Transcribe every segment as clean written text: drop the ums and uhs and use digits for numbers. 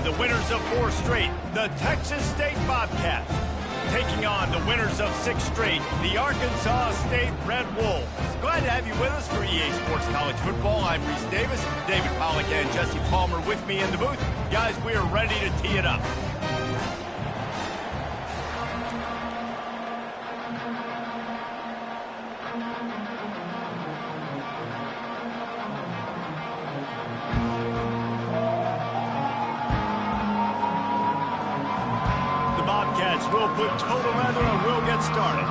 be the winners of 4 straight, the Texas State Bobcats, taking on the winners of 6 straight, the Arkansas State Red Wolves. Glad to have you with us for EA Sports College Football. I'm Reese Davis, David Pollack and Jesse Palmer with me in the booth. Guys, we are ready to tee it up. We'll put total weather and we'll get started.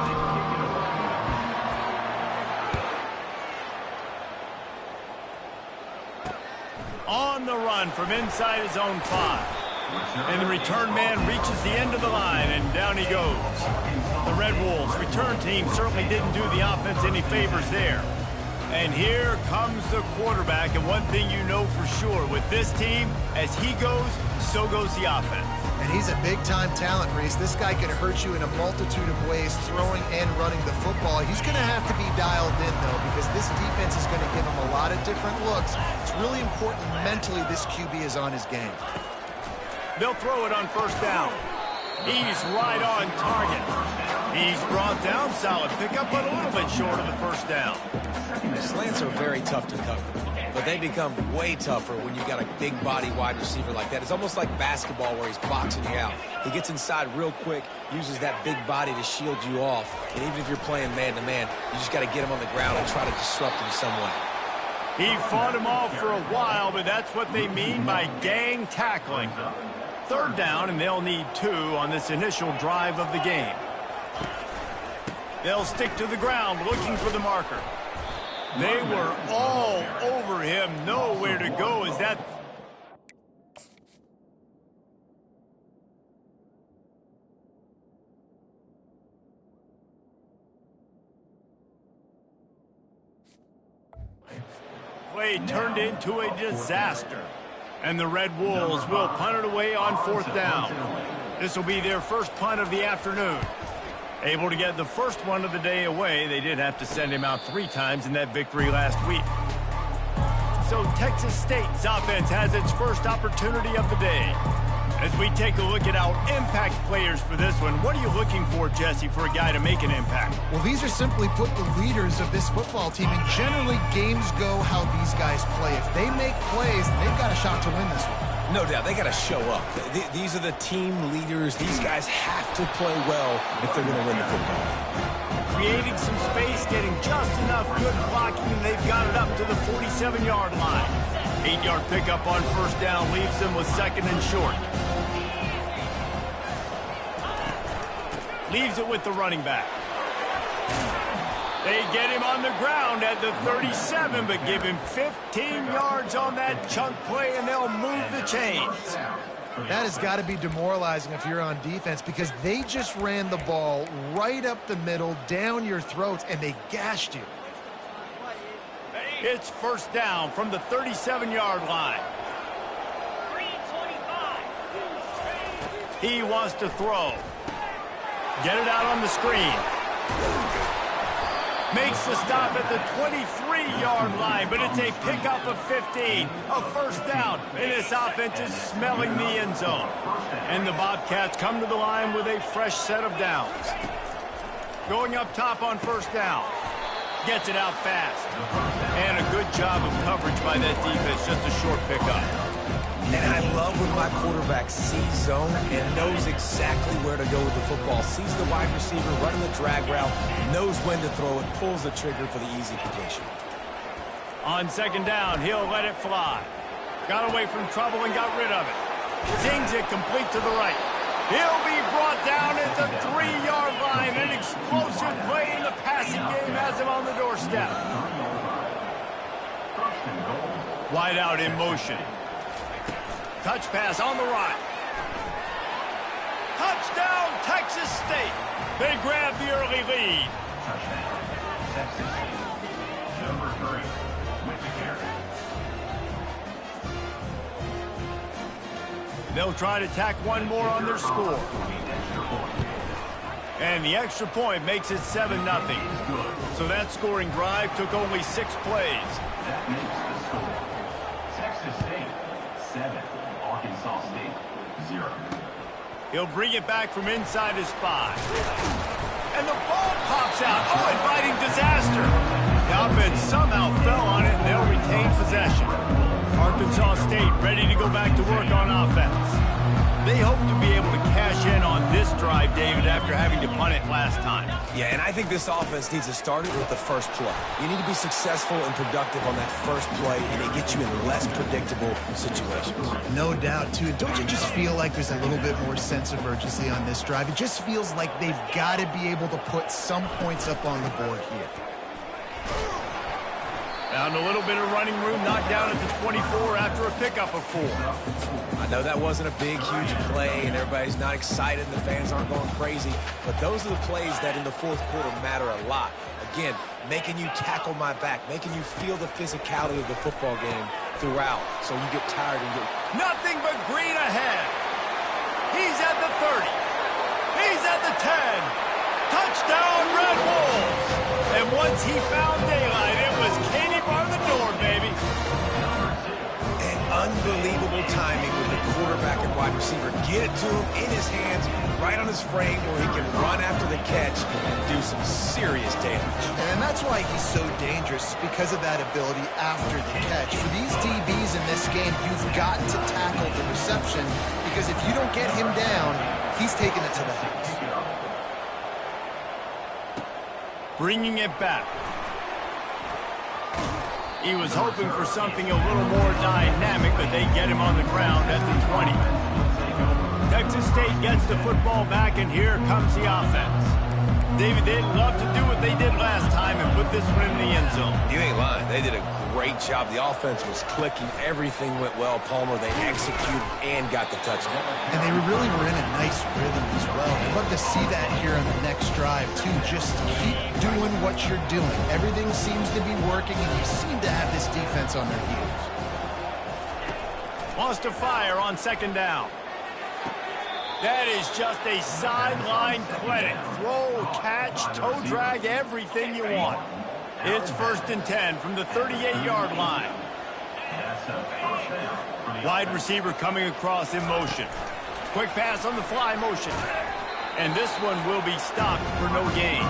On the run from inside his own 5. And the return man reaches the end of the line, and down he goes. The Red Wolves return team certainly didn't do the offense any favors there. And here comes the quarterback, and one thing you know for sure with this team, as he goes, so goes the offense. And he's a big-time talent, Reese. This guy can hurt you in a multitude of ways, throwing and running the football. He's going to have to be dialed in, though, because this defense is going to give him a lot of different looks. It's really important mentally this QB is on his game. They'll throw it on first down. He's right on target. He's brought down, solid pickup, but a little bit short of the first down. Slants are very tough to cover, but they become way tougher when you got a big body wide receiver like that. It's almost like basketball where he's boxing you out. He gets inside real quick, uses that big body to shield you off, and even if you're playing man-to-man, you just got to get him on the ground and try to disrupt him some way. He fought him off for a while, but that's what they mean by gang tackling. Third down, and they'll need 2 on this initial drive of the game. They'll stick to the ground looking for the marker. They were all over him, nowhere to go. Is that... Play turned into a disaster. And the Red Wolves will punt it away on 4th down. This will be their first punt of the afternoon. Able to get the first one of the day away. They did have to send him out 3 times in that victory last week. So Texas State's offense has its first opportunity of the day. As we take a look at our impact players for this one, what are you looking for, Jesse, for a guy to make an impact? Well, these are simply put the leaders of this football team, and generally games go how these guys play. If they make plays, they've got a shot to win this one. No doubt, they got to show up. These are the team leaders. These guys have to play well if they're going to win the football. Creating some space, getting just enough good blocking, and they've got it up to the 47-yard line. 8-yard pickup on first down leaves them with 2nd and short. Leaves it with the running back. They get him on the ground at the 37, but give him 15 yards on that chunk play, and they'll move the chains. That has got to be demoralizing if you're on defense, because they just ran the ball right up the middle, down your throats, and they gashed you. It's first down from the 37-yard line. He wants to throw. Get it out on the screen. Makes the stop at the 23-yard line, but it's a pickup of 15. A first down, and this offense is smelling the end zone. And the Bobcats come to the line with a fresh set of downs. Going up top on first down. Gets it out fast. And a good job of coverage by that defense, just a short pickup. And I love when my quarterback sees zone and knows exactly where to go with the football. Sees the wide receiver running the drag route, knows when to throw it, pulls the trigger for the easy completion. On second down, he'll let it fly. Got away from trouble and got rid of it. Zings it complete to the right. He'll be brought down at the 3-yard line. An explosive play in the passing game has him on the doorstep. Wide out in motion. Touch pass on the right. Touchdown, Texas State. They grab the early lead. Texas State, number 3, with the carry. They'll try to tack one more on their score. And the extra point makes it 7-0. So that scoring drive took only 6 plays. That makes the score. Texas State, 7. Arkansas State, 0. He'll bring it back from inside his 5. And the ball pops out. Oh, inviting disaster. The offense somehow fell on it, and they'll retain possession. Arkansas State ready to go back to work on offense. They hope to be able to cash in on this drive, David, after having to punt it last time. Yeah, and I think this offense needs to start it with the first play. You need to be successful and productive on that first play, and it gets you in less predictable situations. No doubt, too. Don't you just feel like there's a little bit more sense of urgency on this drive? It just feels like they've got to be able to put some points up on the board here. Found a little bit of running room, knocked down at the 24 after a pickup of 4. I know that wasn't a big, huge play, and everybody's not excited, and the fans aren't going crazy, but those are the plays that in the fourth quarter matter a lot. Again, making you tackle my back, making you feel the physicality of the football game throughout, so you get tired and get... Nothing but green ahead. He's at the 30. He's at the 10. Touchdown, Red Wolves. And once he found daylight, it was Katie bar the door, baby. And unbelievable timing with the quarterback and wide receiver. Get it to him in his hands, right on his frame, where he can run after the catch and do some serious damage. And that's why he's so dangerous, because of that ability after the catch. For these DBs in this game, you've got to tackle the reception, because if you don't get him down, he's taking it to the house. Bringing it back. He was hoping for something a little more dynamic, but they get him on the ground at the 20. Texas State gets the football back, and here comes the offense. David, they'd love to do what they did last time and put this one in the end zone. You ain't lying. They did a great job. The offense was clicking. Everything went well. Palmer, they executed and got the touchdown. And they really were in a nice rhythm as well. I'd love to see that here on the next drive, too. Just keep doing what you're doing. Everything seems to be working, and you seem to have this defense on their heels. Wants to fire on second down. That is just a sideline clinic. Throw, catch, toe drag, everything you want. It's 1st and 10 from the 38-yard line. Wide receiver coming across in motion. Quick pass on the fly motion. And this one will be stopped for no gain.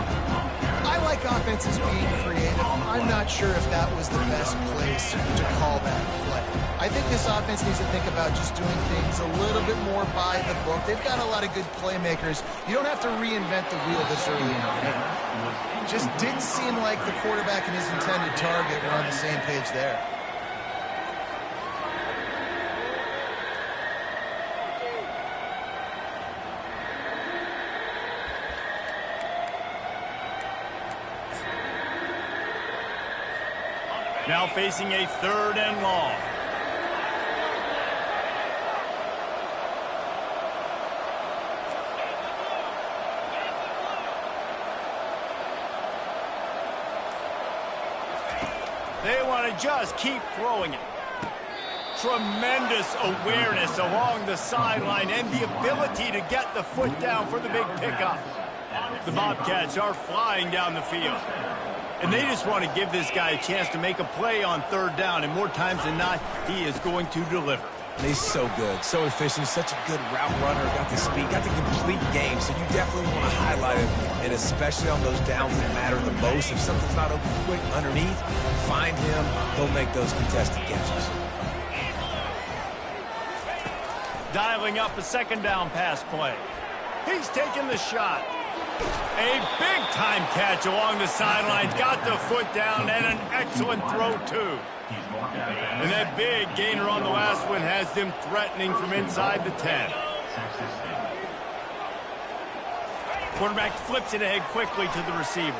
I like offenses being creative. I'm not sure if that was the best place to call that play. I think this offense needs to think about just doing things a little bit more by the book. They've got a lot of good playmakers. You don't have to reinvent the wheel this early in the game. Just didn't seem like the quarterback and his intended target were on the same page there. Now facing a 3rd and long. They want to just keep throwing it. Tremendous awareness along the sideline and the ability to get the foot down for the big pickup. The Bobcats are flying down the field. And they just want to give this guy a chance to make a play on 3rd down, and more times than not, he is going to deliver. And he's so good, so efficient, such a good route runner, got the speed, got the complete game, so you definitely want to highlight him, and especially on those downs that matter the most. If something's not open quick underneath, find him, he'll make those contested catches. Dialing up a 2nd down pass play. He's taking the shot. A big-time catch along the sidelines. Got the foot down and an excellent throw, too. And that big gainer on the last one has them threatening from inside the 10. Quarterback flips it ahead quickly to the receiver.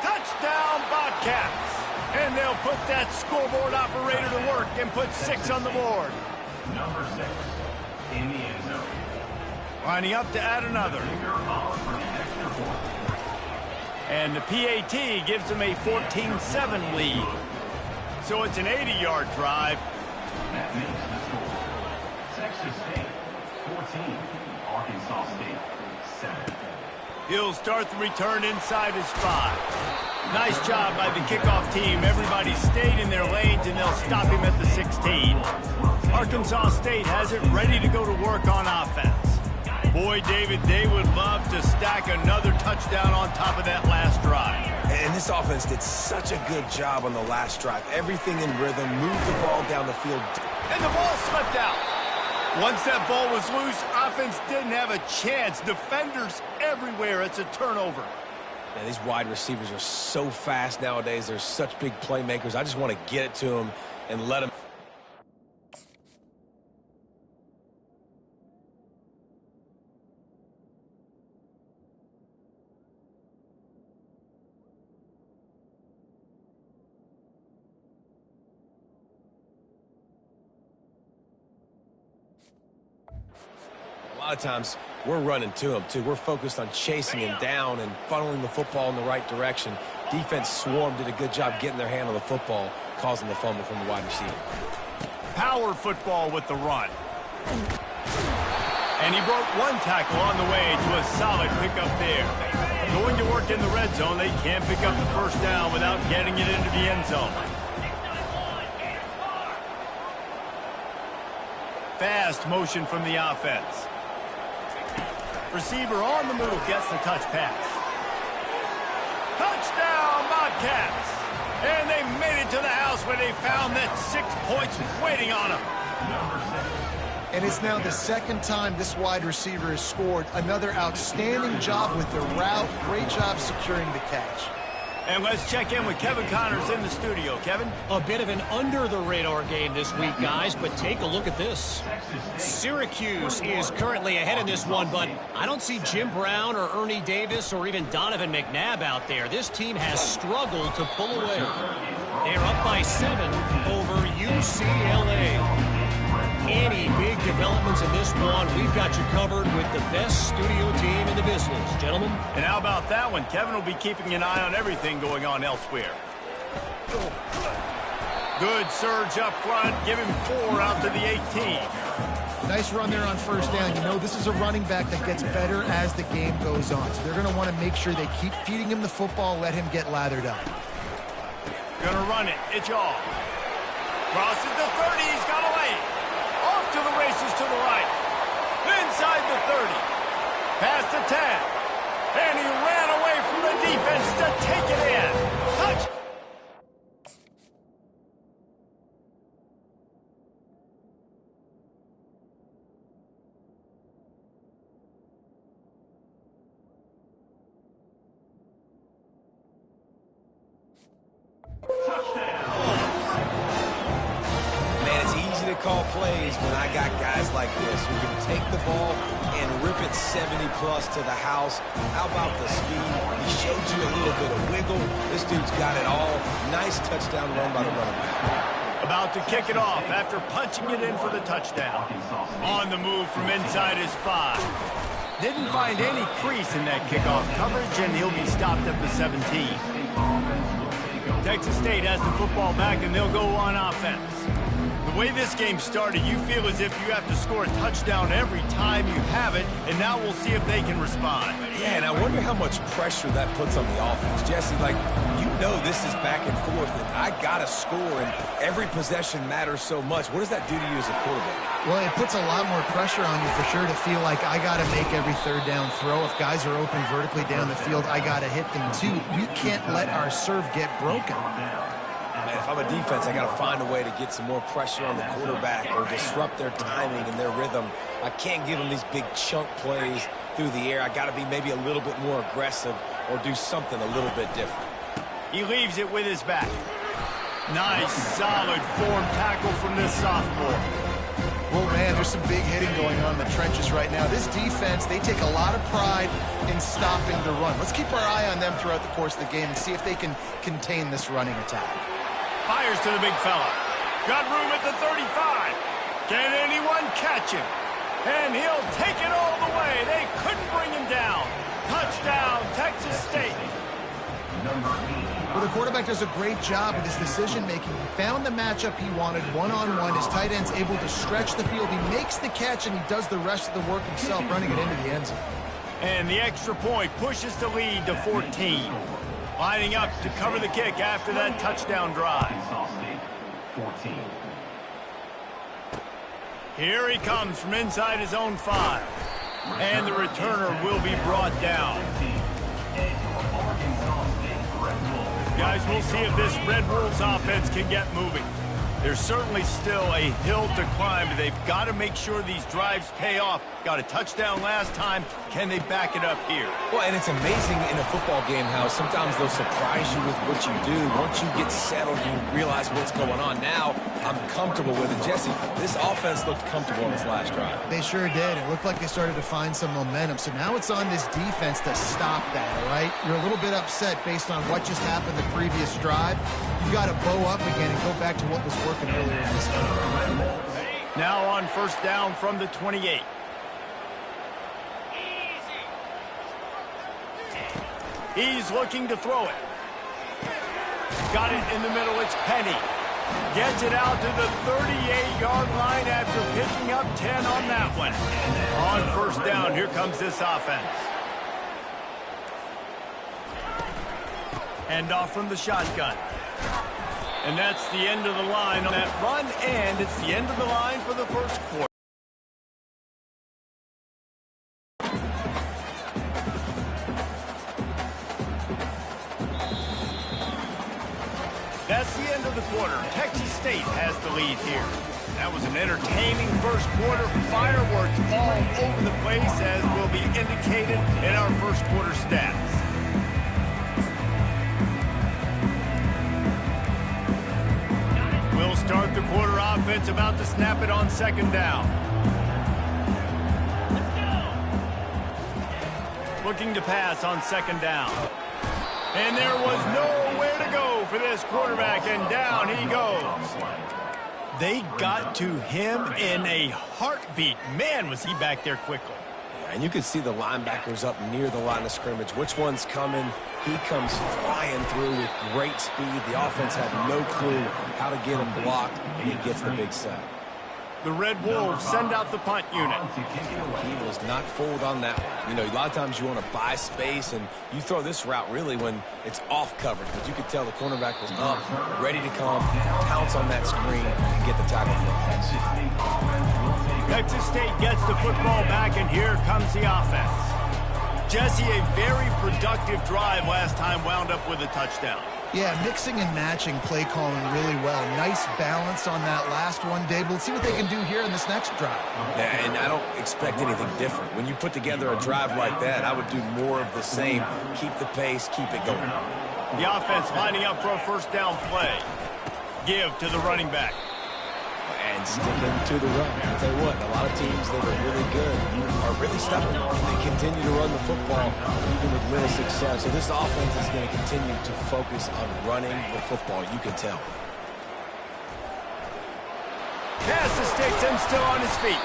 Touchdown, Bobcats. And they'll put that scoreboard operator to work and put 6 on the board. Number 6 in the end zone. Lining up to add another. And the PAT gives them a 14-7 lead. So it's an 80-yard drive. That makes the score. Texas State, 14. Arkansas State, 7. He'll start the return inside his 5. Nice job by the kickoff team. Everybody stayed in their lanes, and they'll stop him at the 16. Arkansas State has it ready to go to work on offense. Boy, David, they would love to stack another touchdown on top of that last drive. And this offense did such a good job on the last drive. Everything in rhythm, moved the ball down the field. And the ball slipped out. Once that ball was loose, offense didn't have a chance. Defenders everywhere. It's a turnover. Man, these wide receivers are so fast nowadays. They're such big playmakers. I just want to get it to them and let them. A lot of times, we're running to them, too. We're focused on chasing him down and funneling the football in the right direction. Defense swarmed, did a good job getting their hand on the football, causing the fumble from the wide receiver. Power football with the run. And he broke one tackle on the way to a solid pickup there. Going to work in the red zone, they can't pick up the first down without getting it into the end zone. Fast motion from the offense. Receiver on the move gets the touch pass. Touchdown, Bobcats! And they made it to the house where they found that 6 points waiting on them. And it's now the second time this wide receiver has scored. Another outstanding job with the route. Great job securing the catch. And let's check in with Kevin Connors in the studio. Kevin? A bit of an under-the-radar game this week, guys, but take a look at this. Syracuse is currently ahead in this one, but I don't see Jim Brown or Ernie Davis or even Donovan McNabb out there. This team has struggled to pull away. They're up by 7 over UCLA. Any big developments in this one, we've got you covered with the best studio team in the business, gentlemen. And how about that one? Kevin will be keeping an eye on everything going on elsewhere. Good surge up front. Give him 4 out to the 18. Nice run there on first down. You know, this is a running back that gets better as the game goes on. So they're going to want to make sure they keep feeding him the football, let him get lathered up. Gonna run it. It's all. Crosses the 30. He's got away. Off to the races to the right. Inside the 30. Past the 10. And he ran away from the defense to take it in. Touch. Call plays when I got guys like this who can take the ball and rip it 70-plus to the house. How about the speed? He showed you a little bit of wiggle. This dude's got it all. Nice touchdown run by the running back. About to kick it off after punching it in for the touchdown. On the move from inside his 5. Didn't find any crease in that kickoff coverage, and he'll be stopped at the 17. Texas State has the football back, and they'll go on offense. The way this game started, you feel as if you have to score a touchdown every time you have it, and now we'll see if they can respond. Yeah, and I wonder how much pressure that puts on the offense. Jesse, like, you know this is back and forth, and I got to score, and every possession matters so much. What does that do to you as a quarterback? Well, it puts a lot more pressure on you for sure to feel like I got to make every third down throw. If guys are open vertically down the field, I got to hit them too. We can't let our serve get broken. Man, if I'm a defense, I got to find a way to get some more pressure on the quarterback or disrupt their timing and their rhythm. I can't give them these big chunk plays through the air. I got to be maybe a little bit more aggressive or do something a little bit different. He leaves it with his back. Nice, solid form tackle from this sophomore. Well, man, there's some big hitting going on in the trenches right now. This defense, they take a lot of pride in stopping the run. Let's keep our eye on them throughout the course of the game and see if they can contain this running attack. Fires to the big fella. Got room at the 35. Can anyone catch him? And he'll take it all the way. They couldn't bring him down. Touchdown, Texas State. Well, the quarterback does a great job with his decision-making. He found the matchup he wanted one-on-one. His tight end's able to stretch the field. He makes the catch, and he does the rest of the work himself, running it into the end zone. And the extra point pushes the lead to 14. Lining up to cover the kick after that touchdown drive. Here he comes from inside his own 5. And the returner will be brought down. Guys, we'll see if this Red Wolves offense can get moving. There's certainly still a hill to climb, but they've got to make sure these drives pay off. Got a touchdown last time. Can they back it up here? Well, and it's amazing in a football game how sometimes they'll surprise you with what you do. Once you get settled, you realize what's going on. Now, I'm comfortable with it. Jesse, this offense looked comfortable in this last drive. They sure did. It looked like they started to find some momentum. So now it's on this defense to stop that, all right? You're a little bit upset based on what just happened the previous drive. You got to bow up again and go back to what was working earlier in this game. Now on first down from the 28. He's looking to throw it. Got it in the middle. It's Penny. Gets it out to the 38-yard line after picking up 10 on that one. On first down, here comes this offense. Hand off from the shotgun. And that's the end of the line on that run, and it's the end of the line for the first quarter. That's the end of the quarter. Texas State has the lead here. That was an entertaining first quarter. Fireworks all over the place, as will be indicated in our first quarter stats. We'll start the quarter offense, about to snap it on second down. Looking to pass on second down. And there was nowhere to go for this quarterback, and down he goes. They got to him in a heartbeat. Man, was he back there quickly. And you can see the linebackers up near the line of scrimmage. Which one's coming? He comes flying through with great speed. The offense had no clue how to get him blocked, and he gets the big sack. The Red Wolves send out the punt unit. He was not fooled on that one. You know, a lot of times you want to buy space, and you throw this route really when it's off coverage. But you could tell the cornerback was up, ready to come, pounce on that screen, and get the tackle for a pass. Texas State gets the football back, and here comes the offense. Jesse, a very productive drive last time, wound up with a touchdown. Yeah, mixing and matching play calling really well. Nice balance on that last one, Dave. Let's see what they can do here in this next drive. Yeah, and I don't expect anything different. When you put together a drive like that, I would do more of the same. Keep the pace, keep it going. The offense lining up for a first down play. Give to the running back. And sticking to the run. I'll tell you what, a lot of teams that are really good are really stubborn. They continue to run the football even with little success. So this offense is going to continue to focus on running the football. You can tell. Kansas State's him still on his feet.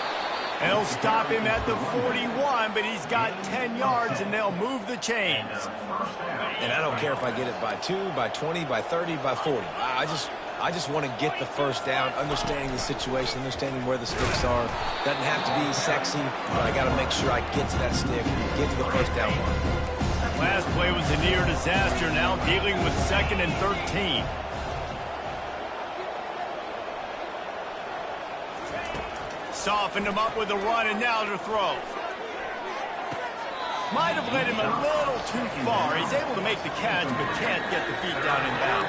They'll stop him at the 41, but he's got 10 yards, and they'll move the chains. And I don't care if I get it by 2, by 20, by 30, by 40. I just want to get the first down, understanding the situation, understanding where the sticks are. Doesn't have to be sexy, but I got to make sure I get to that stick, get to the first down line. Last play was a near disaster, now dealing with 2nd and 13. Softened him up with a run, and now to throw. Might have led him a little too far. He's able to make the catch, but can't get the feet down and down.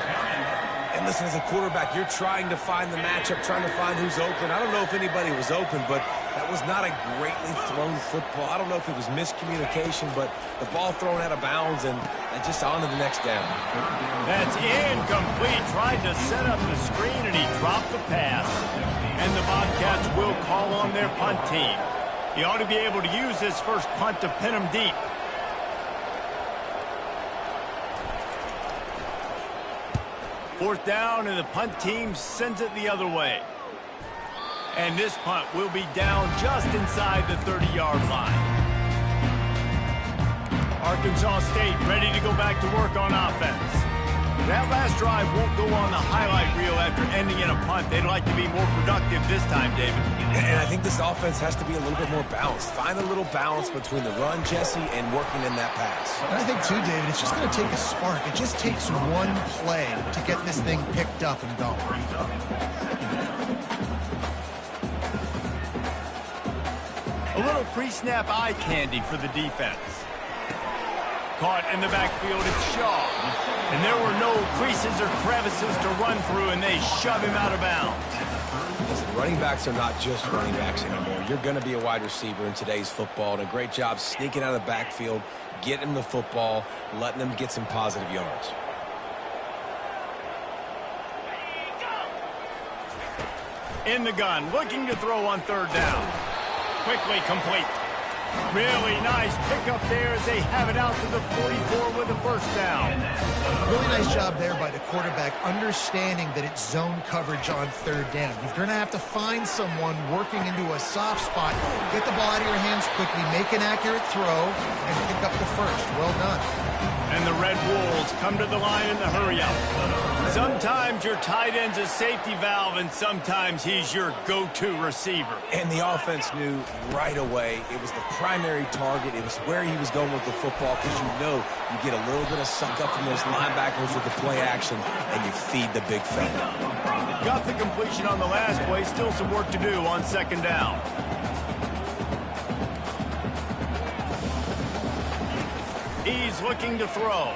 And listen, as a quarterback, you're trying to find the matchup, trying to find who's open. I don't know if anybody was open, but that was not a greatly thrown football. I don't know if it was miscommunication, but the ball thrown out of bounds and just on to the next down. That's incomplete. Tried to set up the screen, and he dropped the pass. And the Bobcats will call on their punt team. He ought to be able to use this first punt to pin him deep. Fourth down, and the punt team sends it the other way. And this punt will be down just inside the 30-yard line. Arkansas State ready to go back to work on offense. That last drive won't go on the highlight reel after ending in a punt. They'd like to be more productive this time, David. And I think this offense has to be a little bit more balanced. Find a little balance between the run, Jesse, and working in that pass. And I think, too, David, it's just going to take a spark. It just takes one play to get this thing picked up and going. A little pre-snap eye candy for the defense. Caught in the backfield, it's Shaw. And there were no creases or crevices to run through, and they shove him out of bounds. Listen, running backs are not just running backs anymore. You're going to be a wide receiver in today's football, and a great job sneaking out of the backfield, getting the football, letting them get some positive yards. In the gun, looking to throw on third down. Quickly complete. Really nice pickup there as they have it out to the 44 with a first down. Really nice job there by the quarterback, understanding that it's zone coverage on third down. You're going to have to find someone working into a soft spot, get the ball out of your hands quickly, make an accurate throw, and pick up the first. Well done. And the Red Wolves come to the line in the hurry-up. Sometimes your tight end's a safety valve, and sometimes he's your go-to receiver. And the offense knew right away it was the primary target. It was where he was going with the football, because you know you get a little bit of suck up from those linebackers with the play action, and you feed the big fella. Got the completion on the last play. Still some work to do on second down. He's looking to throw.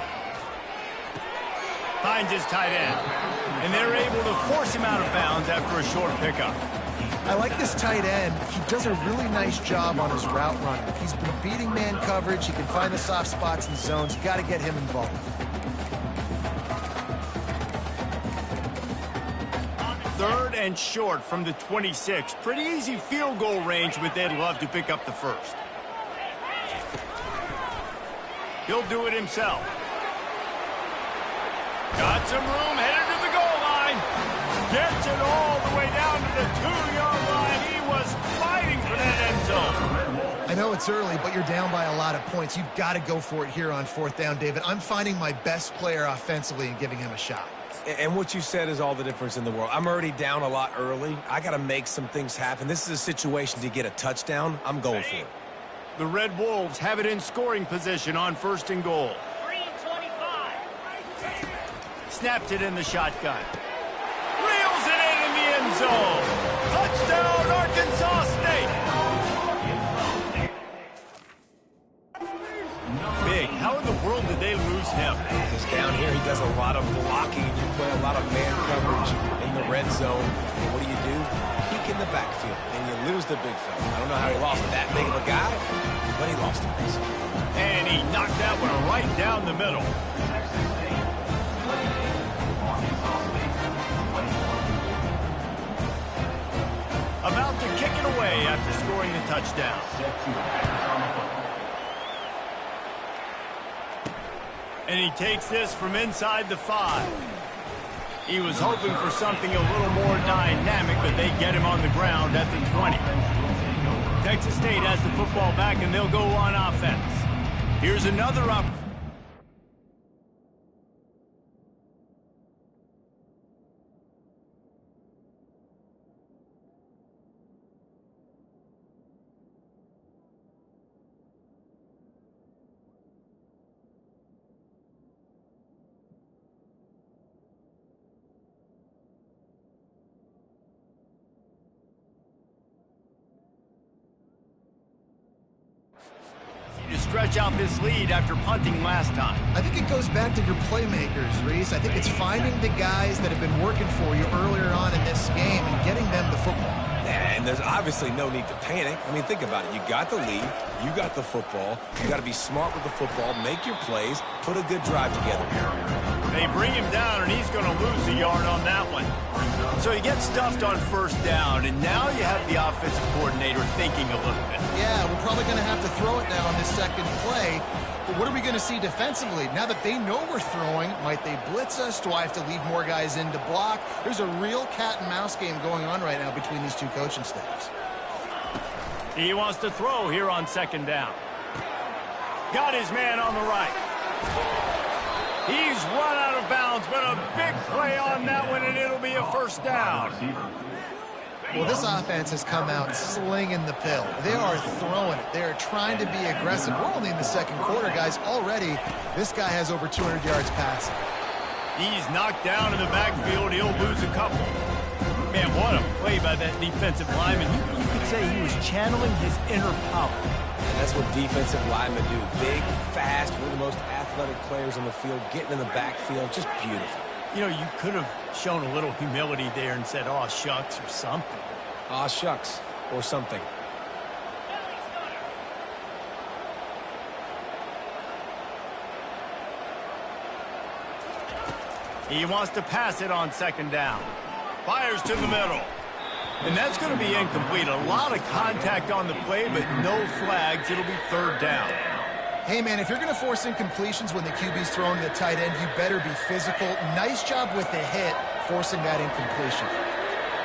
Finds his tight end. And they're able to force him out of bounds after a short pickup. I like this tight end. He does a really nice job on his route running. He's been beating man coverage. He can find the soft spots and zones. You got to get him involved. Third and short from the 26. Pretty easy field goal range, but they'd love to pick up the first. He'll do it himself. Got some room, headed to the goal line. Gets it all the way down to the 2-yard line. He was fighting for that end zone. I know it's early, but you're down by a lot of points. You've got to go for it here on fourth down, David. I'm finding my best player offensively and giving him a shot. And what you said is all the difference in the world. I'm already down a lot early. I got to make some things happen. This is a situation to get a touchdown. I'm going for it. The Red Wolves have it in scoring position on first and goal. 3:25. Snapped it in the shotgun. Reels it in the end zone. Touchdown, Arkansas State. Big. How in the world did they lose him? Because down here he does a lot of blocking. You play a lot of man coverage in the red zone. And what do? Peek in the backfield, and you lose the big fella. I don't know how he lost that big of a guy, but he lost him. And he knocked that one right down the middle. About to kick it away after scoring the touchdown. And he takes this from inside the 5. He was hoping for something a little more dynamic, but they get him on the ground at the 20. Texas State has the football back, and they'll go on offense. Here's another up. To stretch out this lead after punting last time. I think it goes back to your playmakers, Reese. I think it's finding the guys that have been working for you earlier on in this game and getting them the football. And there's obviously no need to panic. I mean, think about it. You got the lead. You got the football. You got to be smart with the football. Make your plays. Put a good drive together here. They bring him down, and he's going to lose a yard on that one. So he gets stuffed on first down, and now you have the offensive coordinator thinking a little bit. Yeah, we're probably going to have to throw it now on this second play. But what are we going to see defensively? Now that they know we're throwing, might they blitz us? Do I have to leave more guys in to block? There's a real cat-and-mouse game going on right now between these two coaching staffs. He wants to throw here on second down. Got his man on the right. He's run out of bounds, but a big play on that one, and it'll be a first down. Well, this offense has come out slinging the pill. They are throwing it. They are trying to be aggressive. We're only in the second quarter, guys. Already, this guy has over 200 yards passing. He's knocked down in the backfield. He'll lose a couple. Man, what a play by that defensive lineman. You could say he was channeling his inner power. And that's what defensive linemen do. Big, fast, one of the most athletic players on the field, getting in the backfield, just beautiful. You know, you could have shown a little humility there and said, "Aw, shucks," or something. Aw, shucks, or something. He wants to pass it on second down. Fires to the middle. And that's going to be incomplete. A lot of contact on the play, but no flags. It'll be third down. Hey, man, if you're going to force incompletions when the QB's throwing the tight end, you better be physical. Nice job with the hit, forcing that incompletion.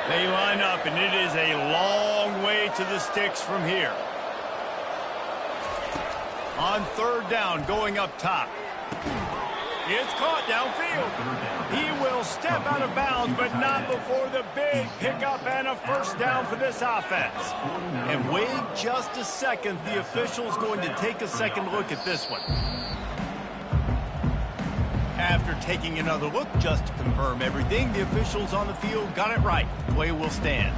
They line up, and it is a long way to the sticks from here. On third down, going up top. It's caught downfield. He will step out of bounds, but not before the big pickup and a first down for this offense. And wait just a second. The official's going to take a second look at this one. After taking another look just to confirm everything, the officials on the field got it right. Play will stand.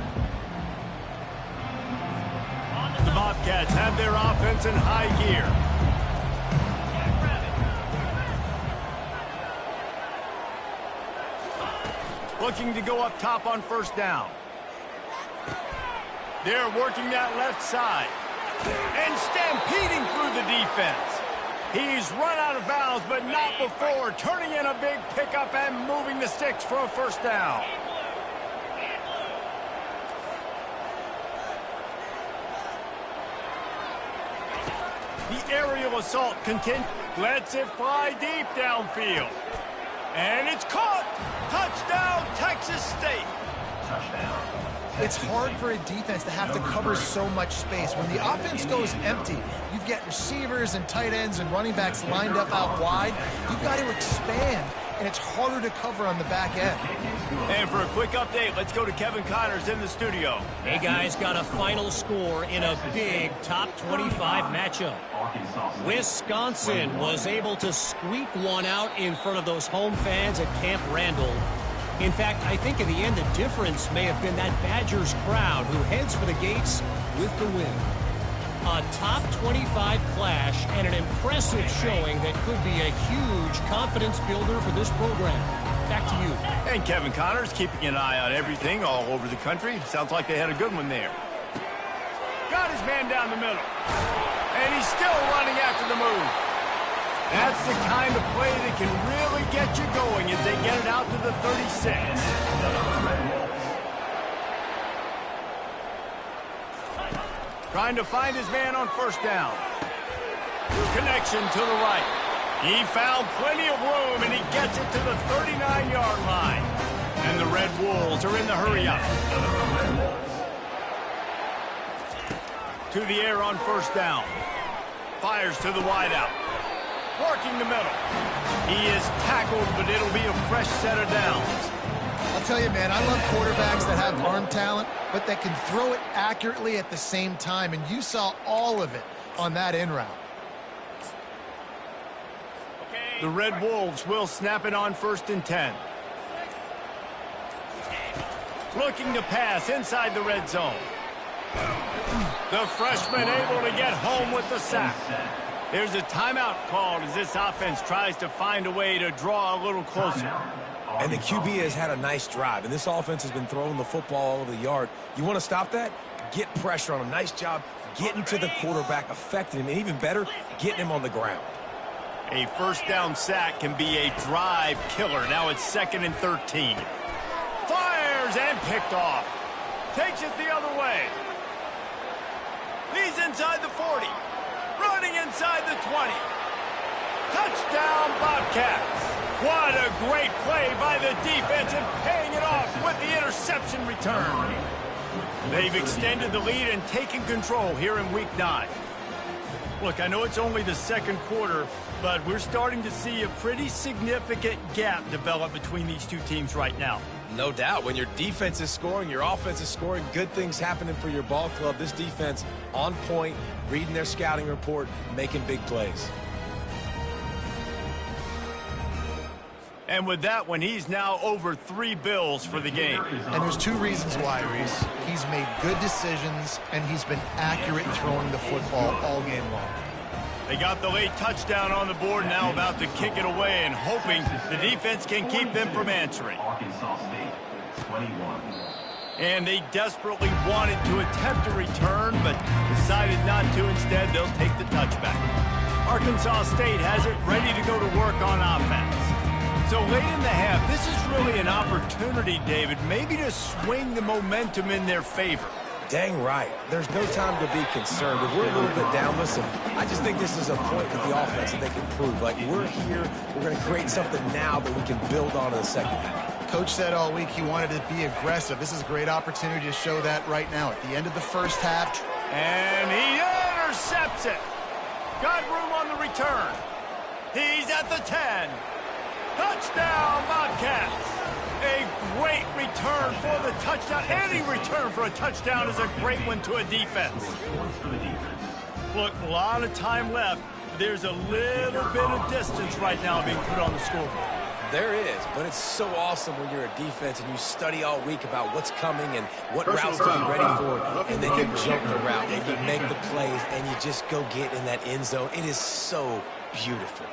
The Bobcats have their offense in high gear. Looking to go up top on first down. They're working that left side. And stampeding through the defense. He's run out of bounds, but not before turning in a big pickup and moving the sticks for a first down. The aerial assault continues. Lets it fly deep downfield. And it's caught. Touchdown, Texas State. Touchdown. It's hard for a defense to have to cover so much space. When the offense goes empty, you've got receivers and tight ends and running backs lined up out wide. You've got to expand, and it's harder to cover on the back end. And for a quick update, let's go to Kevin Connors in the studio. Hey, guys, got a final score in a big top 25 matchup. Wisconsin was able to squeak one out in front of those home fans at Camp Randall. In fact, I think in the end, the difference may have been that Badgers crowd who heads for the gates with the win. A top 25 clash and an impressive showing that could be a huge confidence builder for this program. Back to you. And Kevin Connors keeping an eye on everything all over the country. Sounds like they had a good one there. Got his man down the middle. And he's still running after the move. That's the kind of play that can really get you going as they get it out to the 36. Trying to find his man on first down. Connection to the right. He found plenty of room, and he gets it to the 39-yard line. And the Red Wolves are in the hurry-up. To the air on first down. Fires to the wideout. Working the middle. He is tackled, but it'll be a fresh set of downs. I'll tell you, man, I love quarterbacks that have arm talent, but that can throw it accurately at the same time, and you saw all of it on that in route. The Red Wolves will snap it on first and 10. Looking to pass inside the red zone. The freshman able to get home with the sack. There's a timeout called as this offense tries to find a way to draw a little closer. And the QB has had a nice drive, and this offense has been throwing the football all over the yard. You want to stop that? Get pressure on him. Nice job getting to the quarterback, affecting him, and even better, getting him on the ground. A first down sack can be a drive killer. Now it's 2nd and 13. Fires and picked off. Takes it the other way. He's inside the 40. Running inside the 20. Touchdown, Bobcats. What a great play by the defense and paying it off with the interception return. They've extended the lead and taken control here in Week 9. Look, I know it's only the second quarter, but we're starting to see a pretty significant gap develop between these two teams right now. No doubt. When your defense is scoring, your offense is scoring, good things happening for your ball club. This defense on point, reading their scouting report, making big plays. And with that one, he's now over 3 bills for the game. And there's 2 reasons why, Reese. He's made good decisions, and he's been accurate throwing the football all game long. They got the late touchdown on the board, now about to kick it away and hoping the defense can keep them from answering. Arkansas State, 21. And they desperately wanted to attempt a return, but decided not to. Instead, they'll take the touchback. Arkansas State has it ready to go to work on offense. So late in the half, this is really an opportunity, David, maybe to swing the momentum in their favor. Dang right. There's no time to be concerned. If we're a little bit down, listen, I just think this is a point with the offense that they can prove. Like, we're here, we're going to create something now that we can build on in the second half. Coach said all week he wanted to be aggressive. This is a great opportunity to show that right now. At the end of the first half. And he intercepts it. Got room on the return. He's at the 10. Touchdown, Bobcats. A great return for the touchdown. Any return for a touchdown is a great one to a defense. Look, a lot of time left. There's a little bit of distance right now being put on the scoreboard. There is, but it's so awesome when you're a defense and you study all week about what's coming and what routes to be ready for, and then you jump the route and you make the plays and you just go get in that end zone. It is so beautiful.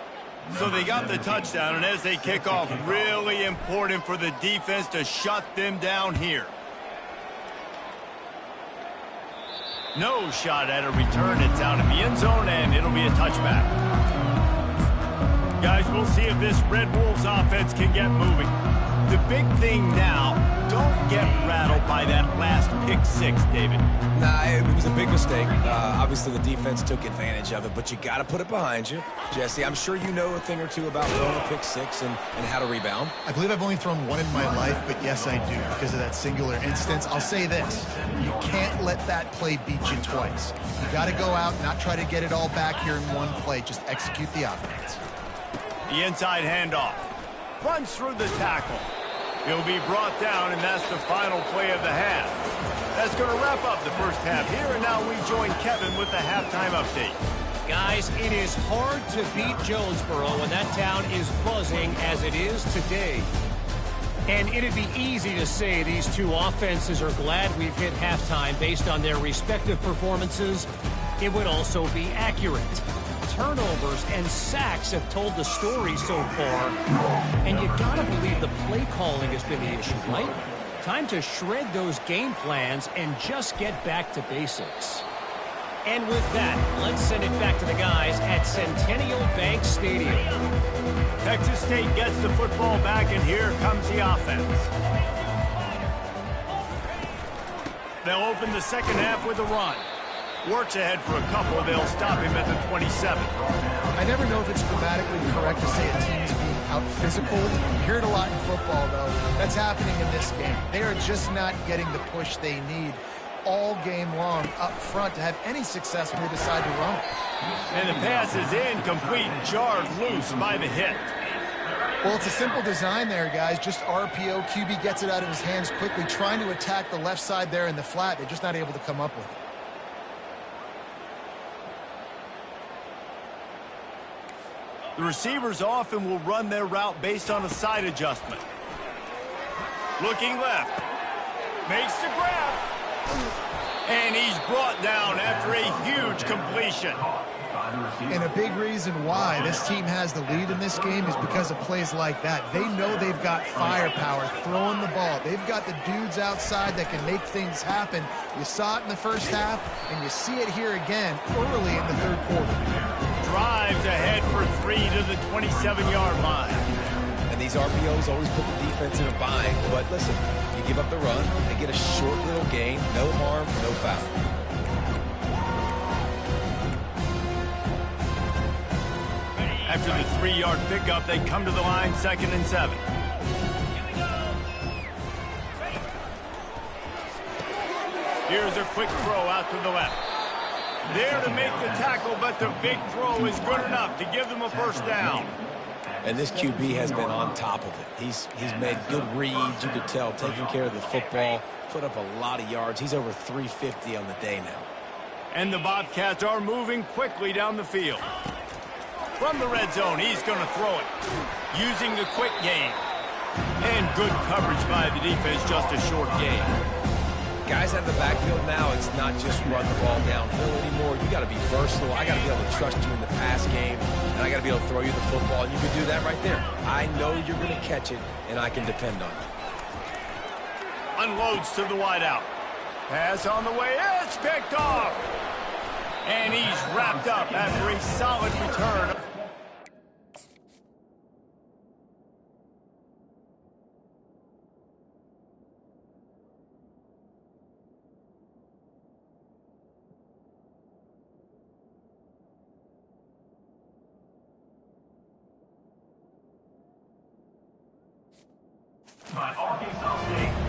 So they got the touchdown, and as they kick off, really important for the defense to shut them down here. No shot at a return. It's out in the end zone, and it'll be a touchback. Guys, we'll see if this Red Wolves offense can get moving. The big thing now, don't get rattled by that last pick 6, David. Nah, it was a big mistake. Obviously, the defense took advantage of it, but you got to put it behind you. Jesse, I'm sure you know a thing or two about throwing a pick 6 and how to rebound. I believe I've only thrown one in my life, but yes, I do, because of that singular instance. I'll say this. You can't let that play beat you twice. You got to go out and not try to get it all back here in one play. Just execute the offense. The inside handoff. Runs through the tackle. He'll be brought down, and that's the final play of the half. That's going to wrap up the first half here, and now we join Kevin with the halftime update. Guys, it is hard to beat Jonesboro when that town is buzzing as it is today. And it'd be easy to say these two offenses are glad we've hit halftime based on their respective performances. It would also be accurate. Turnovers and sacks have told the story so far. And you gotta believe the play calling has been the issue, right? Time to shred those game plans and just get back to basics. And with that, let's send it back to the guys at Centennial Bank Stadium. Texas State gets the football back, and here comes the offense. They'll open the second half with a run. Works ahead for a couple. They'll stop him at the 27. I never know if it's grammatically correct to say a team is being out-physical. You hear it a lot in football, though. That's happening in this game. They are just not getting the push they need all game long up front to have any success when they decide to run. And the pass is incomplete, jarred loose by the hit. Well, it's a simple design there, guys. Just RPO. QB gets it out of his hands quickly, trying to attack the left side there in the flat. They're just not able to come up with it. The receivers often will run their route based on a side adjustment. Looking left. Makes the grab. And he's brought down after a huge completion. And a big reason why this team has the lead in this game is because of plays like that. They know they've got firepower throwing the ball. They've got the dudes outside that can make things happen. You saw it in the first half, and you see it here again early in the third quarter. Drives ahead for 3 to the 27-yard line. And these RPOs always put the defense in a bind. But listen, you give up the run, they get a short little gain, no harm, no foul. After the 3-yard pickup, they come to the line, 2nd and 7. Here's a quick throw out to the left. There to make the tackle, but the big throw is good enough to give them a first down. And this QB has been on top of it. He's made good reads, you could tell, taking care of the football, put up a lot of yards. He's over 350 on the day now. And the Bobcats are moving quickly down the field. From the red zone, he's going to throw it. Using the quick game. And good coverage by the defense, just a short gain. Guys out of the backfield now, it's not just run the ball downhill anymore. You got to be versatile. I got to be able to trust you in the pass game, and I got to be able to throw you the football, and you can do that right there. I know you're going to catch it, and I can depend on it. Unloads to the wideout. Pass on the way. It's picked off. And he's wrapped up after a solid return.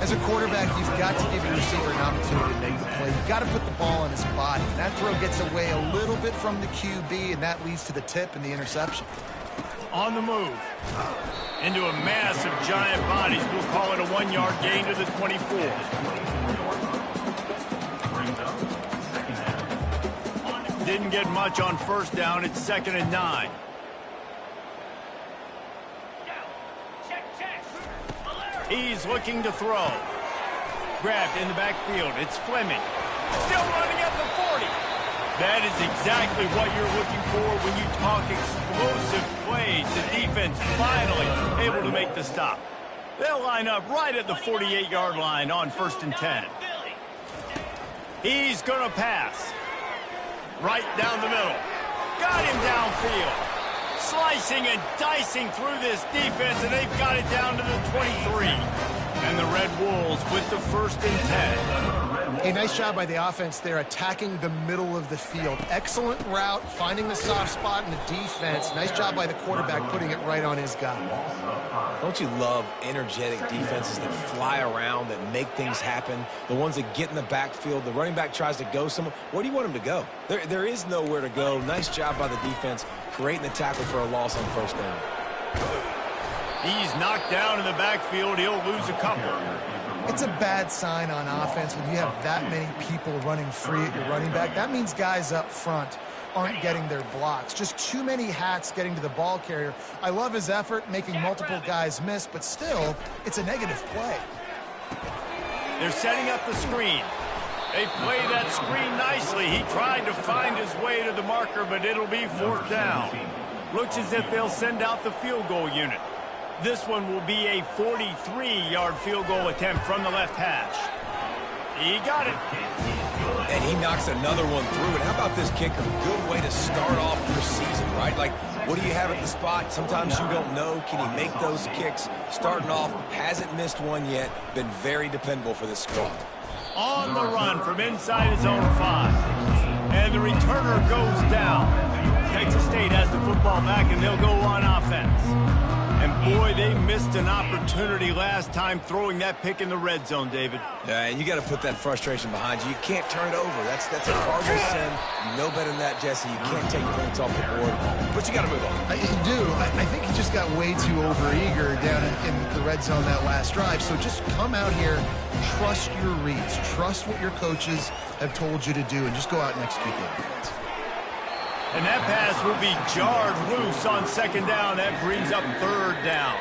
As a quarterback, you've got to give your receiver an opportunity to make the play. You've got to put the ball on his body. And that throw gets away a little bit from the QB, and that leads to the tip and the interception. On the move. Into a mass of giant bodies. We'll call it a 1-yard gain to the 24. Didn't get much on first down. It's 2nd and 9. He's looking to throw. Grabbed in the backfield. It's Fleming. Still running at the 40. That is exactly what you're looking for when you talk explosive plays. The defense finally able to make the stop. They'll line up right at the 48-yard line on 1st and 10. He's going to pass. Right down the middle. Got him downfield. Slicing and dicing through this defense, and they've got it down to the 23. And the Red Wolves with the 1st and 10. A nice job by the offense there, attacking the middle of the field. Excellent route, finding the soft spot in the defense. Nice job by the quarterback putting it right on his guy. Don't you love energetic defenses that fly around, that make things happen? The ones that get in the backfield, the running back tries to go somewhere. Where do you want him to go? There is nowhere to go. Nice job by the defense, creating the tackle for a loss on 1st down. He's knocked down in the backfield. He'll lose a couple. It's a bad sign on offense when you have that many people running free at your running back. That means guys up front aren't getting their blocks. Just too many hats getting to the ball carrier. I love his effort, making multiple guys miss, but still, it's a negative play. They're setting up the screen. They play that screen nicely. He tried to find his way to the marker, but it'll be 4th down. Looks as if they'll send out the field goal unit. This one will be a 43-yard field goal attempt from the left hash. He got it. And he knocks another one through. And how about this kicker? Good way to start off your season, right? Like, what do you have at the spot? Sometimes you don't know. Can he make those kicks? Starting off, hasn't missed one yet. Been very dependable for this squad. On the run from inside his own 5. And the returner goes down. Texas State has the football back, and they'll go on offense. And boy, they missed an opportunity last time throwing that pick in the red zone, David. Yeah, and you got to put that frustration behind you. You can't turn it over. That's a cardinal sin. You know better than that, Jesse. You can't take points off the board, but you got to move on. You do. I think he just got way too overeager down in the red zone that last drive. So just come out here, trust your reads, trust what your coaches have told you to do, and just go out and execute the offense. And that pass will be jarred loose on 2nd down. That brings up 3rd down.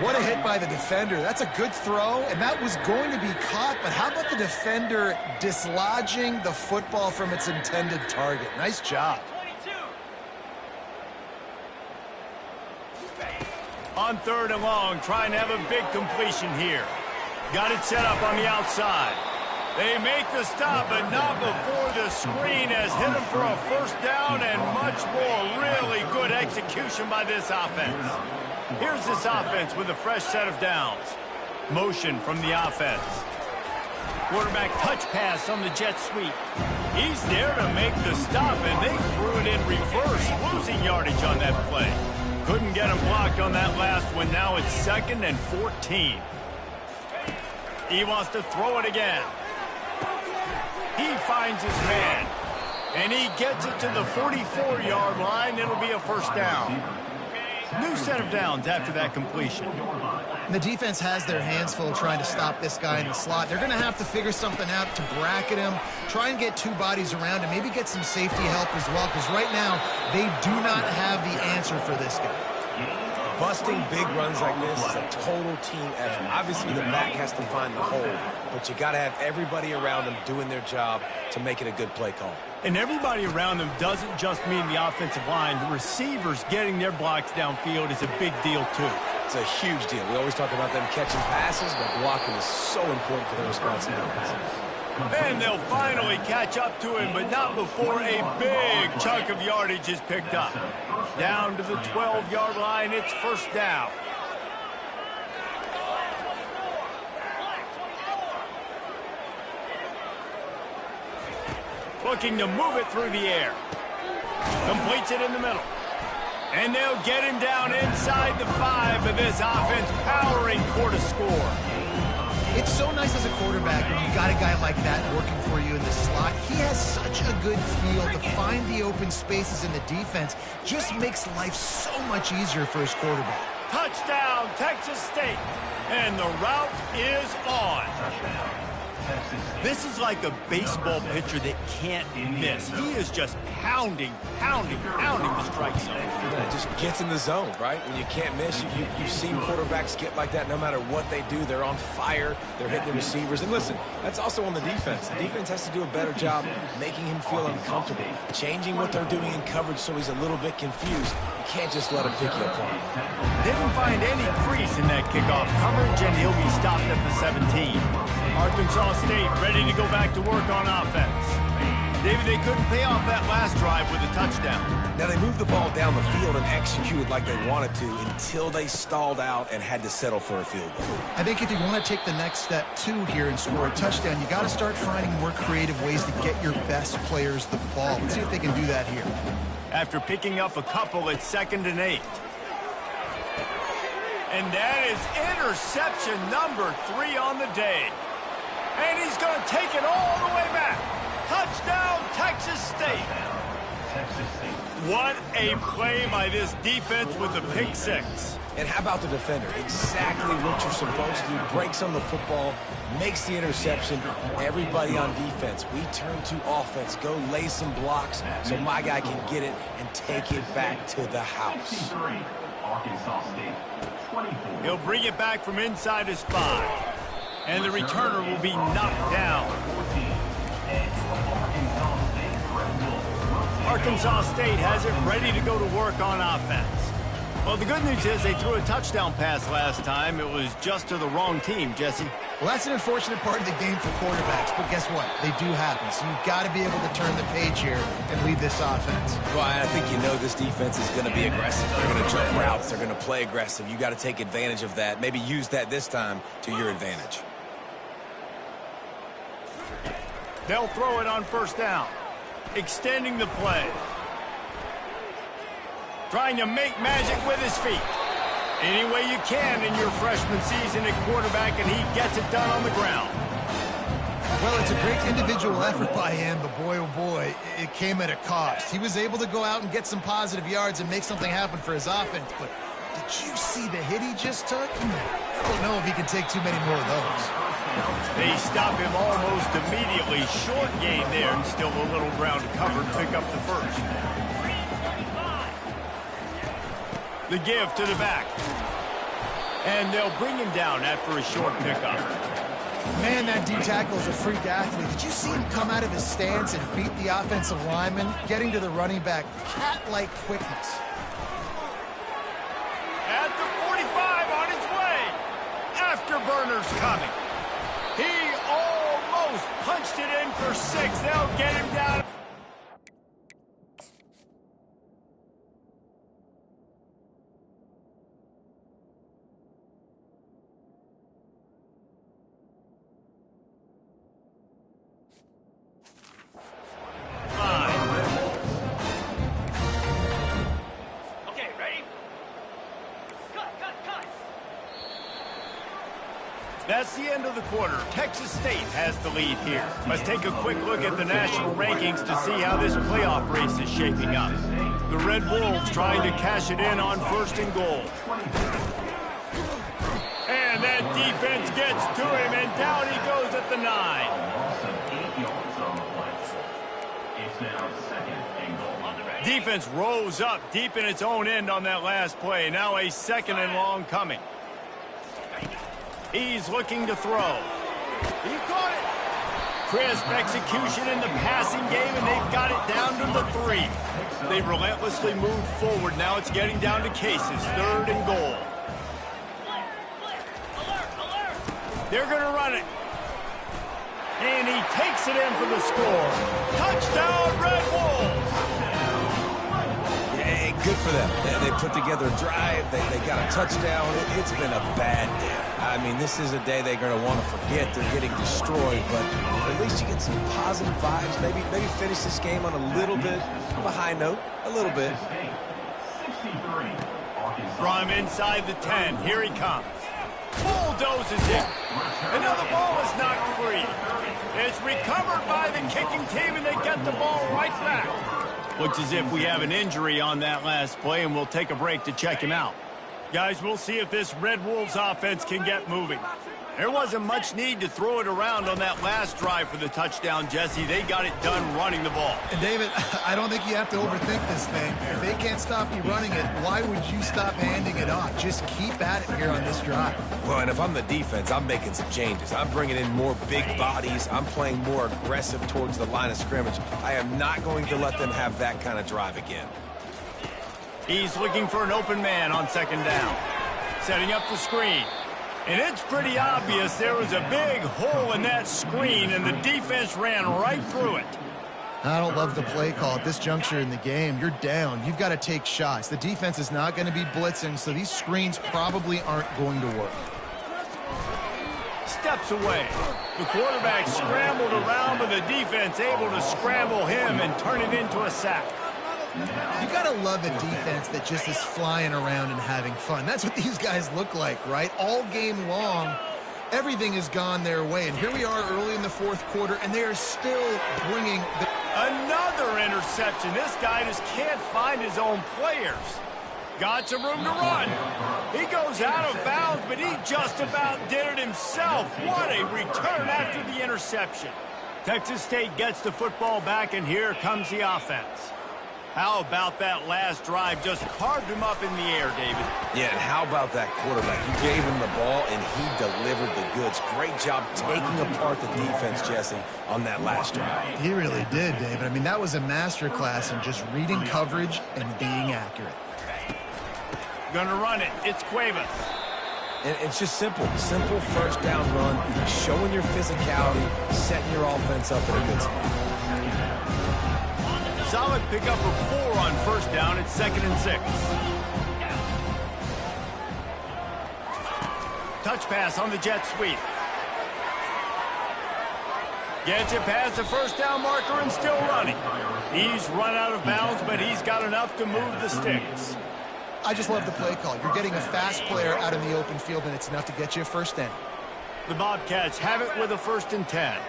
What a hit by the defender. That's a good throw, and that was going to be caught, but how about the defender dislodging the football from its intended target? Nice job. On 3rd and long, trying to have a big completion here. Got it set up on the outside. They make the stop, but not before the screen has hit them for a 1st down and much more. Really good execution by this offense. Here's this offense with a fresh set of downs. Motion from the offense. Quarterback touch pass on the jet sweep. He's there to make the stop, and they threw it in reverse, losing yardage on that play. Couldn't get him blocked on that last one. Now it's 2nd and 14. He wants to throw it again. He finds his man, and he gets it to the 44-yard line. It'll be a 1st down. New set of downs after that completion. And the defense has their hands full trying to stop this guy in the slot. They're going to have to figure something out to bracket him, try and get two bodies around him, maybe get some safety help as well, because right now they do not have the answer for this guy. Busting big runs like this is a total team effort. Obviously, the back has to find the hole, but you got to have everybody around them doing their job to make it a good play call. And everybody around them doesn't just mean the offensive line. The receivers getting their blocks downfield is a big deal, too. It's a huge deal. We always talk about them catching passes, but blocking is so important for their responsibilities. And they'll finally catch up to him, but not before a big chunk of yardage is picked up. Down to the 12-yard line, it's first down. Looking to move it through the air. Completes it in the middle. And they'll get him down inside the 5, but this offense powering toward a score. It's so nice as a quarterback when you got a guy like that working for you in the slot. He has such a good feel to find the open spaces in the defense. Just makes life so much easier for his quarterback. Touchdown, Texas State. And the route is on. This is like a baseball pitcher that can't miss. He is just pounding the strike zone. Yeah, it just gets in the zone, right? When you can't miss, you've seen quarterbacks get like that no matter what they do. They're on fire. They're hitting the receivers. And listen, that's also on the defense. The defense has to do a better job making him feel uncomfortable, changing what they're doing in coverage so he's a little bit confused. You can't just let him pick you apart. Didn't find any crease in that kickoff coverage, and he'll be stopped at the 17. Arkansas State ready to go back to work on offense. David, they couldn't pay off that last drive with a touchdown. Now, they moved the ball down the field and executed like they wanted to until they stalled out and had to settle for a field goal. I think if you want to take the next step, too, here and score a touchdown, you got to start finding more creative ways to get your best players the ball. Let's see if they can do that here. After picking up a couple, it's 2nd and 8. And that is interception number 3 on the day. And he's going to take it all the way back. Touchdown, Texas State. What a play by this defense with the pick 6. And how about the defender? Exactly what you're supposed to do. Breaks on the football, makes the interception. Everybody on defense, we turn to offense. Go lay some blocks so my guy can get it and take it back to the house. Arkansas State, 24. He'll bring it back from inside his 5. And the returner will be knocked down. Arkansas State has it ready to go to work on offense. Well, the good news is they threw a touchdown pass last time. It was just to the wrong team, Jesse. Well, that's an unfortunate part of the game for quarterbacks, but guess what? They do happen. So you've got to be able to turn the page here and lead this offense. Well, I think you know this defense is going to be aggressive. They're going to jump routes. They're going to play aggressive. You got to take advantage of that. Maybe use that this time to your advantage. They'll throw it on first down. Extending the play. Trying to make magic with his feet. Any way you can in your freshman season at quarterback, and he gets it done on the ground. Well, it's a great individual effort by him, but boy, oh boy, it came at a cost. He was able to go out and get some positive yards and make something happen for his offense, but did you see the hit he just took? I don't know if he can take too many more of those. They stop him almost immediately. Short gain there, and still a little ground covered to pick up the first. The give to the back. And they'll bring him down after a short pickup. Man, that D-tackle is a freak athlete. Did you see him come out of his stance and beat the offensive lineman, getting to the running back? Cat-like quickness. At the 45 on his way. Afterburners coming. He almost punched it in for 6. They'll get him down. That's the end of the quarter. Texas State has the lead here. Let's take a quick look at the national rankings to see how this playoff race is shaping up. The Red Wolves trying to cash it in on 1st and goal. And that defense gets to him, and down he goes at the 9. Loss of 8 yards on the play. It's now 2nd and goal. Defense rose up deep in its own end on that last play. Now a 2nd and long coming. He's looking to throw. He caught it. Crisp execution in the passing game, and they've got it down to the 3. They've relentlessly moved forward. Now it's getting down to cases. 3rd and goal. They're going to run it. And he takes it in for the score. Touchdown, Red Wolves! Yeah, good for them. They put together a drive. They got a touchdown. It's been a bad day. I mean, this is a day they're going to want to forget. They're getting destroyed, but at least you get some positive vibes. Maybe finish this game on a little bit of a high note. A little bit. 63. From inside the 10, here he comes. Bulldozes it. And now the ball is knocked free. It's recovered by the kicking team, and they get the ball right back. Looks as if we have an injury on that last play, and we'll take a break to check him out. Guys, we'll see if this Red Wolves offense can get moving. There wasn't much need to throw it around on that last drive for the touchdown, Jesse. They got it done running the ball. And David, I don't think you have to overthink this thing. If they can't stop you running it, why would you stop handing it off? Just keep at it here on this drive. Well, and if I'm the defense, I'm making some changes. I'm bringing in more big bodies. I'm playing more aggressive towards the line of scrimmage. I am not going to let them have that kind of drive again. He's looking for an open man on 2nd down. Setting up the screen. And it's pretty obvious there was a big hole in that screen, and the defense ran right through it. I don't love the play call at this juncture in the game. You're down. You've got to take shots. The defense is not going to be blitzing, so these screens probably aren't going to work. Steps away. The quarterback scrambled around, but the defense able to scramble him and turn it into a sack. You got to love a defense that just is flying around and having fun. That's what these guys look like, right? All game long, everything has gone their way. And here we are early in the 4th quarter, and they are still bringing another interception. This guy just can't find his own players. Got some room to run. He goes out of bounds, but he just about did it himself. What a return after the interception. Texas State gets the football back, and here comes the offense. How about that last drive? Just carved him up in the air, David. Yeah, and how about that quarterback? You gave him the ball, and he delivered the goods. Great job taking apart the defense, Jesse, on that last drive. He really did, David. I mean, that was a masterclass in just reading coverage and being accurate. Gonna run it. It's Cuevas. And it's just simple. Simple 1st down run, showing your physicality, setting your offense up in a good spot. Solid pickup of 4 on 1st down. It's 2nd and 6. Touch pass on the jet sweep. Gets it past the 1st down marker and still running. He's run out of bounds, but he's got enough to move the sticks. I just love the play call. You're getting a fast player out in the open field, and it's enough to get you a 1st down. The Bobcats have it with a 1st and 10.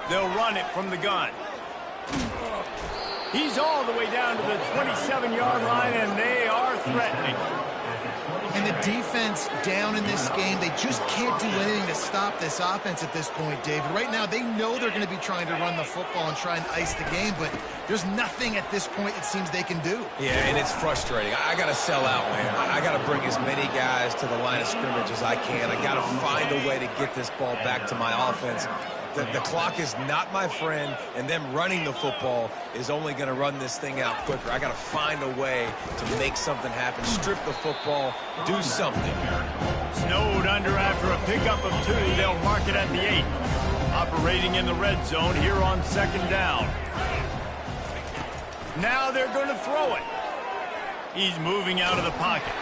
They'll run it from the gun. He's all the way down to the 27-yard line, and they are threatening. And the defense down in this game, they just can't do anything to stop this offense at this point, David. Right now, they know they're going to be trying to run the football and try and ice the game, but there's nothing at this point it seems they can do. Yeah, and it's frustrating. I got to sell out, man. I got to bring as many guys to the line of scrimmage as I can. I got to find a way to get this ball back to my offense. The clock is not my friend, and them running the football is only going to run this thing out quicker. I got to find a way to make something happen, strip the football, do something. Snowed under after a pickup of 2. They'll mark it at the 8. Operating in the red zone here on 2nd down. Now they're going to throw it. He's moving out of the pocket.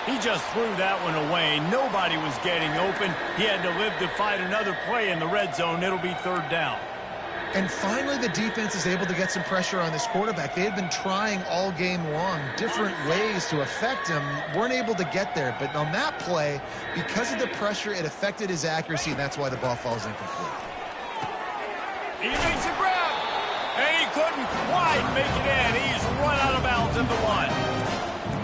He just threw that one away. Nobody was getting open. He had to live to fight another play in the red zone. It'll be 3rd down. And finally, the defense is able to get some pressure on this quarterback. They had been trying all game long different ways to affect him. Weren't able to get there. But on that play, because of the pressure, it affected his accuracy, and that's why the ball falls incomplete. He makes a grab, and he couldn't quite make it in. He's run out of bounds at the 1.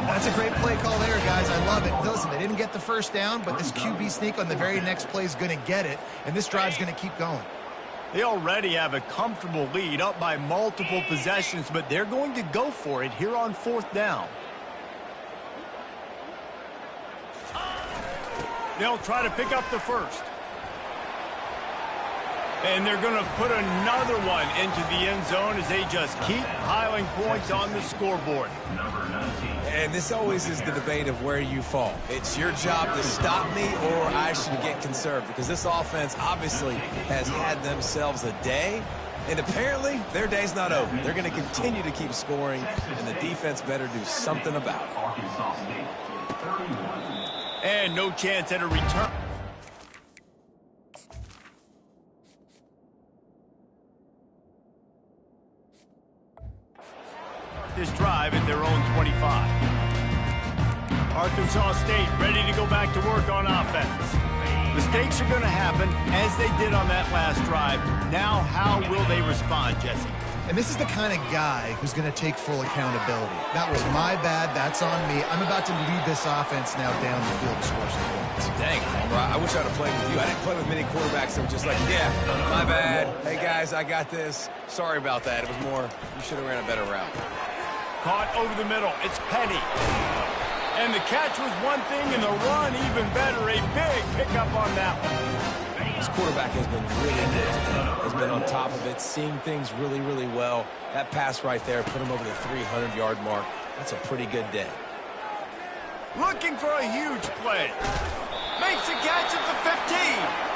That's a great play call there, guys. I love it. Listen, they didn't get the first down, but this QB sneak on the very next play is going to get it, and this drive's going to keep going. They already have a comfortable lead up by multiple possessions, but they're going to go for it here on 4th down. They'll try to pick up the first. And they're going to put another one into the end zone as they just keep piling points on the scoreboard. And this always is the debate of where you fall. It's your job to stop me or I should get conserved, because this offense obviously has had themselves a day, and apparently their day's not over. They're going to continue to keep scoring, and the defense better do something about it. Arkansas State, 31. And no chance at a return. This drive at their own 25. Arkansas State ready to go back to work on offense. Mistakes are going to happen as they did on that last drive. Now, how will they respond, Jesse? And this is the kind of guy who's going to take full accountability. That was my bad. That's on me. I'm about to lead this offense now down the field to score some points. Dang, I wish I'd have played with you. I didn't play with many quarterbacks that were just like, yeah, my bad. Hey, guys, I got this. Sorry about that. It was more, you should have ran a better route. Caught over the middle. It's Penny. And the catch was one thing, and the run even better. A big pickup on that one. This quarterback has been really good today. Has been on top of it, seeing things really, really well. That pass right there put him over the 300-yard mark. That's a pretty good day. Looking for a huge play. Makes a catch at the 15.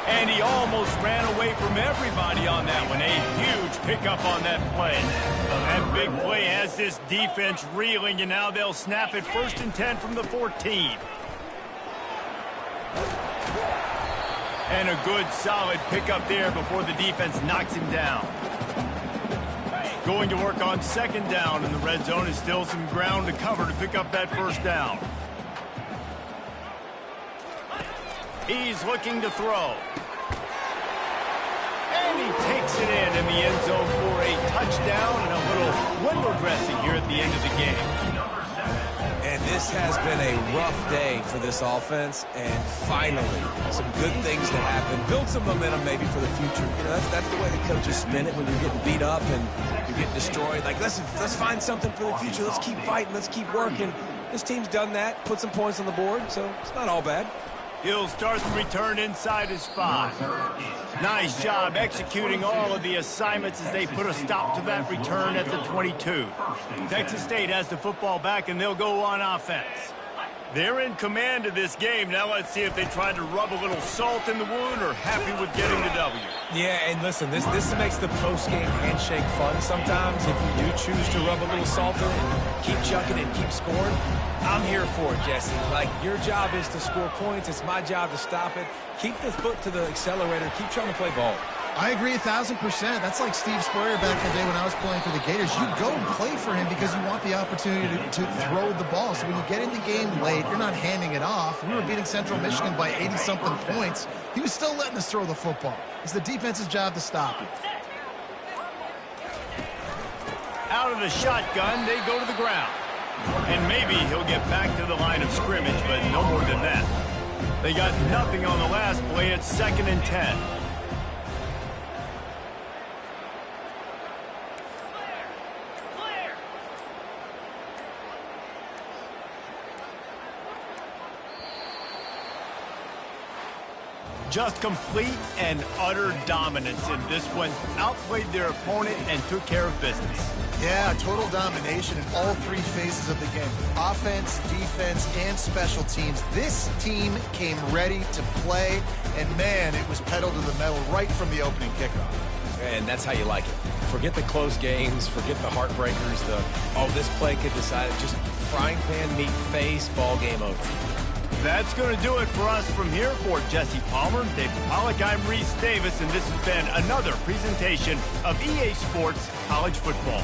And he almost ran away from everybody on that one. A huge pickup on that play. That big play has this defense reeling, and now they'll snap it 1st and 10 from the 14. And a good, solid pickup there before the defense knocks him down. Going to work on 2nd down, and the red zone is still some ground to cover to pick up that 1st down. He's looking to throw. And he takes it in the end zone for a touchdown and a little window dressing here at the end of the game. And this has been a rough day for this offense, and finally, some good things to happen. Build some momentum maybe for the future. You know, that's the way the coaches spin it when you're getting beat up and you're getting destroyed. Like, let's find something for the future. Let's keep fighting. Let's keep working. This team's done that, put some points on the board, so it's not all bad. He'll start the return inside his 5. Nice job executing all of the assignments as they put a stop to that return at the 22. Texas State has the football back, and they'll go on offense. They're in command of this game. Now let's see if they try to rub a little salt in the wound or happy with getting the W. Yeah, and listen, this makes the post-game handshake fun sometimes. If you do choose to rub a little salt in, keep chucking and keep scoring. I'm here for it, Jesse. Like, your job is to score points. It's my job to stop it. Keep the foot to the accelerator. Keep trying to play ball. I agree 1,000%. That's like Steve Spurrier back in the day when I was playing for the Gators. You go and play for him because you want the opportunity to throw the ball. So when you get in the game late, you're not handing it off. We were beating Central Michigan by 80-something points. He was still letting us throw the football. It's the defense's job to stop it. Out of the shotgun, they go to the ground. And maybe he'll get back to the line of scrimmage, but no more than that. They got nothing on the last play. It's 2nd and 10. Just complete and utter dominance in this one. Outplayed their opponent and took care of business. Yeah, total domination in all 3 phases of the game. Offense, defense, and special teams. This team came ready to play, and man, it was pedal to the metal right from the opening kickoff. And that's how you like it. Forget the close games, forget the heartbreakers, this play could decide it. Just frying pan, meat face, ball game over. That's going to do it for us from here. For Jesse Palmer, Dave Pollock, I'm Reese Davis, and this has been another presentation of EA Sports College Football.